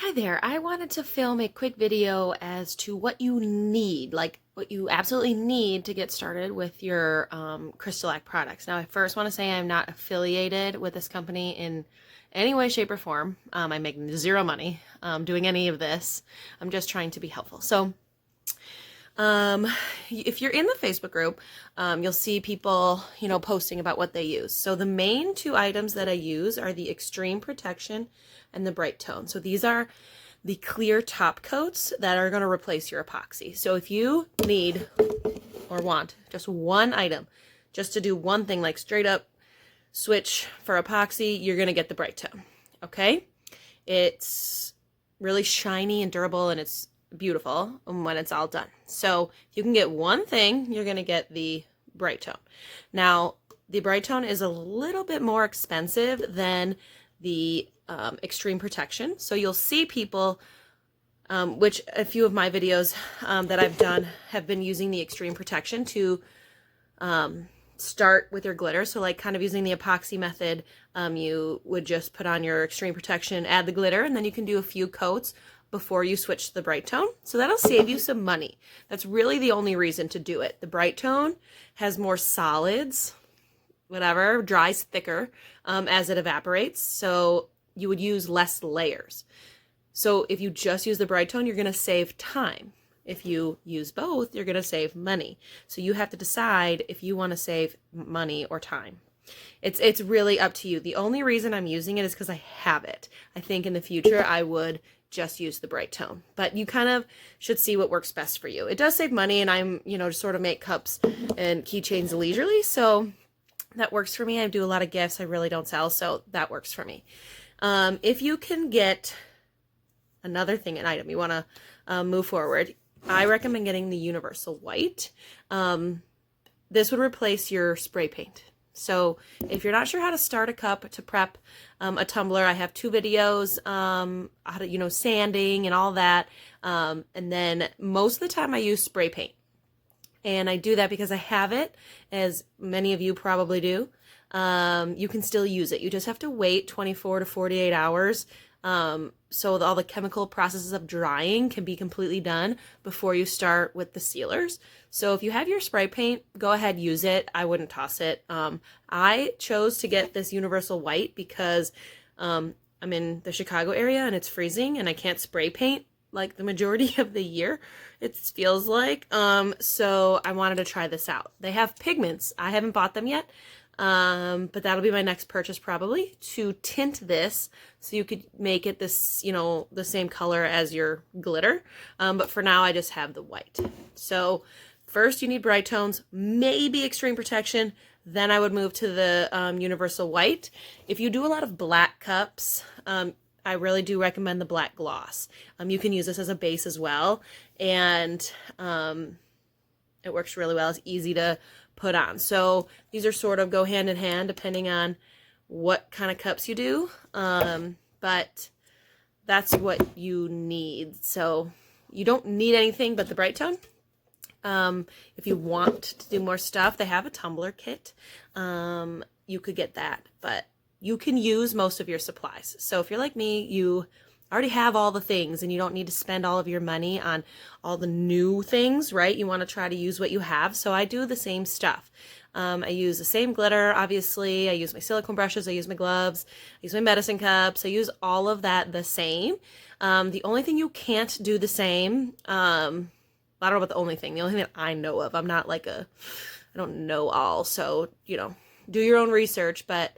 Hi there. I wanted to film a quick video as to what you need, like what you absolutely need to get started with your Crystalac products. Now, I first want to say I'm not affiliated with this company in any way, shape, or form. I make zero money doing any of this. I'm just trying to be helpful. So, if you're in the Facebook group, you'll see people, posting about what they use. So the main two items that I use are the Extreme Protection and the Bright Tone. So these are the clear top coats that are going to replace your epoxy. So if you need or want just one item, just to do one thing, like straight up switch for epoxy, you're going to get the Bright Tone. Okay? It's really shiny and durable, and it's beautiful when it's all done. So if you can get one thing, you're going to get the Bright Tone. Now, the Bright Tone is a little bit more expensive than the Extreme Protection. So you'll see people, which a few of my videos that I've done have been using the Extreme Protection to start with your glitter. So like kind of using the epoxy method, you would just put on your Extreme Protection, add the glitter, and then you can do a few coats before you switch to the Bright Tone. So that'll save you some money. That's really the only reason to do it. The Bright Tone has more solids, whatever, dries thicker as it evaporates. So you would use less layers. So if you just use the Bright Tone, you're going to save time. If you use both, you're going to save money. So you have to decide if you want to save money or time. It's really up to you. The only reason I'm using it is because I have it. I think in the future I would just use the Bright Tone, but you kind of should see what works best for you. It does save money, and I'm, just sort of make cups and keychains leisurely, so that works for me. I do a lot of gifts. I really don't sell, so that works for me. If you can get another thing, an item you want to move forward, I recommend getting the Universal White. This would replace your spray paint. So if you're not sure how to start a cup to prep a tumbler, I have two videos, how to, sanding and all that. And then most of the time I use spray paint. And I do that because I have it, as many of you probably do. You can still use it. You just have to wait 24 to 48 hours. So all the chemical processes of drying can be completely done before you start with the sealers. So if you have your spray paint, go ahead, use it. I wouldn't toss it. I chose to get this Universal White because I'm in the Chicago area and it's freezing and I can't spray paint like the majority of the year, it feels like. So I wanted to try this out. They have pigments. I haven't bought them yet. But that'll be my next purchase, probably, to tint this so you could make it this, the same color as your glitter. But for now, I just have the white. So first you need Bright Tones, maybe Extreme Protection. Then I would move to the Universal White. If you do a lot of black cups, I really do recommend the black gloss. You can use this as a base as well. And it works really well. It's easy to put on. So these are sort of go hand in hand depending on what kind of cups you do. But that's what you need. So you don't need anything but the Bright Tone. If you want to do more stuff, they have a Tumbler Kit. You could get that, but you can use most of your supplies. So if you're like me, you already have all the things and you don't need to spend all of your money on all the new things, right? You want to try to use what you have. So I do the same stuff. I use the same glitter, obviously. I use my silicone brushes. I use my gloves. I use my medicine cups. I use all of that the same. The only thing you can't do the same, I don't know about the only thing. The only thing that I know of, I don't know all. So, do your own research, but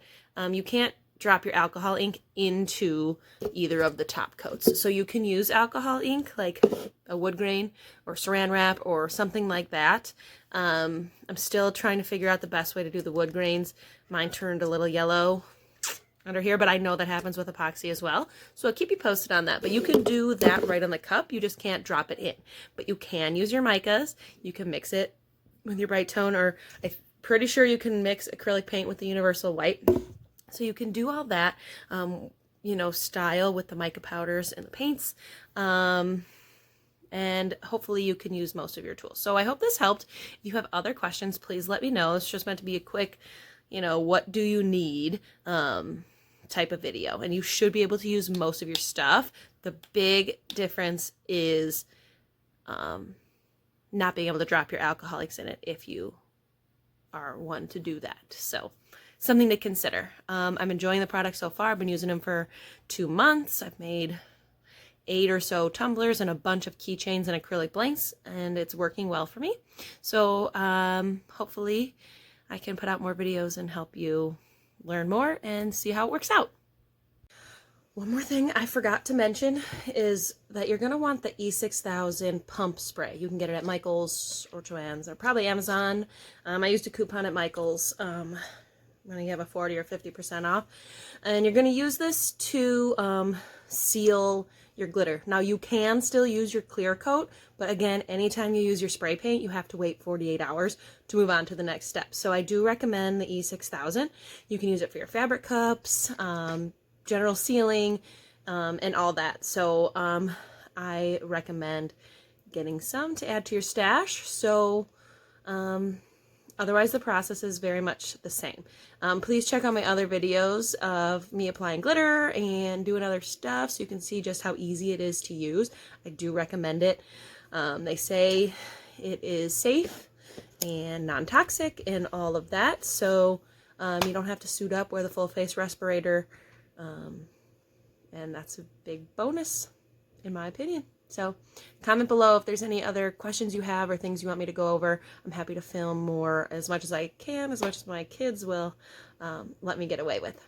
you can't drop your alcohol ink into either of the top coats. So you can use alcohol ink like a wood grain or saran wrap or something like that. I'm still trying to figure out the best way to do the wood grains. Mine turned a little yellow under here, but I know that happens with epoxy as well. So I'll keep you posted on that. But you can do that right on the cup. You just can't drop it in. But you can use your micas. You can mix it with your Bright Tone, or I'm pretty sure you can mix acrylic paint with the Universal White. So you can do all that, style with the mica powders and the paints, and hopefully you can use most of your tools. So I hope this helped. If you have other questions, please let me know. It's just meant to be a quick, what do you need? type of video, and you should be able to use most of your stuff. The big difference is not being able to drop your alcoholics in it if you are one to do that. So something to consider. I'm enjoying the product so far. I've been using them for 2 months. I've made 8 or so tumblers and a bunch of keychains and acrylic blanks, and it's working well for me. So hopefully I can put out more videos and help you learn more and see how it works out. One more thing I forgot to mention is that you're going to want the E6000 pump spray. You can get it at Michael's or Joann's or probably Amazon. I used a coupon at Michael's when you have a 40 or 50% off. And you're going to use this to seal your glitter. Now you can still use your clear coat, but again, anytime you use your spray paint, you have to wait 48 hours to move on to the next step. So I do recommend the E6000. You can use it for your fabric cups, general sealing, and all that. So I recommend getting some to add to your stash. So otherwise the process is very much the same. Please check out my other videos of me applying glitter and doing other stuff so you can see just how easy it is to use. I do recommend it. They say it is safe and non-toxic and all of that, so you don't have to suit up, wear the full face respirator, and that's a big bonus in my opinion. So comment below if there's any other questions you have or things you want me to go over. I'm happy to film more as much as I can, as much as my kids will let me get away with.